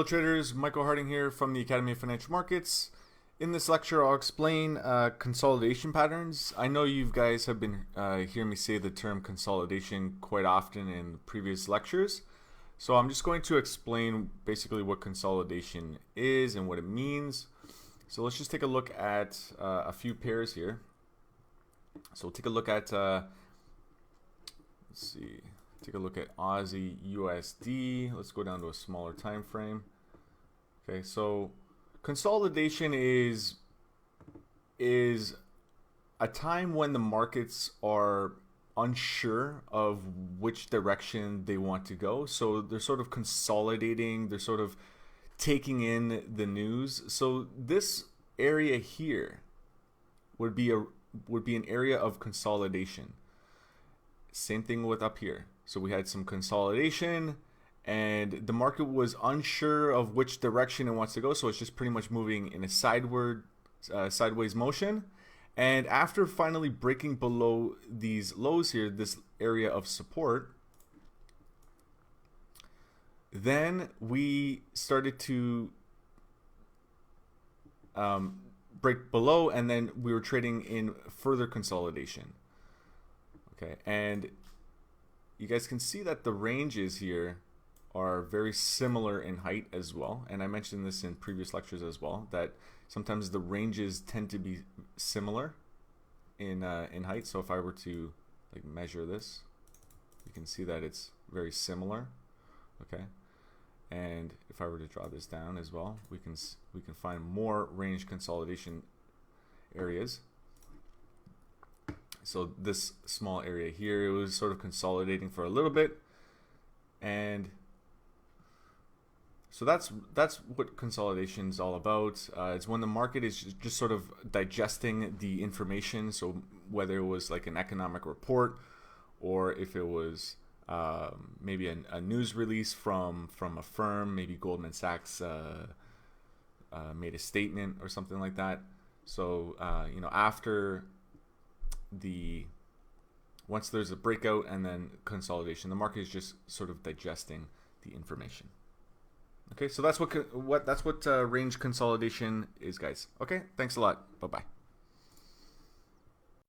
traders, Michael Harding here from the Academy of Financial Markets. In this lecture, I'll explain consolidation patterns. I know you guys have been hearing me say the term consolidation quite often in previous lectures. So I'm just going to explain basically what consolidation is and what it means. So let's just take a look at a few pairs here. So we'll take a look at, take a look at Aussie USD. Let's go down to a smaller time frame. Okay, so consolidation is a time when the markets are unsure of which direction they want to go. So they're sort of consolidating, they're sort of taking in the news. So this area here would be an area of consolidation. Same thing with up here. So we had some consolidation and the market was unsure of which direction it wants to go. So it's just pretty much moving in a sideways motion. And after finally breaking below these lows here, this area of support, then we started to break below, and then we were trading in further consolidation. Okay, and you guys can see that the ranges here are very similar in height as well. And I mentioned this in previous lectures as well, that sometimes the ranges tend to be similar in height. So if I were to like measure this, you can see that it's very similar. Okay, and if I were to draw this down as well, we can find more range consolidation areas. So this small area here, it was sort of consolidating for a little bit, and so that's what consolidation is all about. It's when the market is just sort of digesting the information. So whether it was like an economic report, or if it was maybe a news release from a firm, maybe Goldman Sachs made a statement or something like that. So you know, after once there's a breakout and then consolidation, the market is just sort of digesting the information. Okay, so that's what range consolidation is, guys. Okay, thanks a lot. Bye-bye.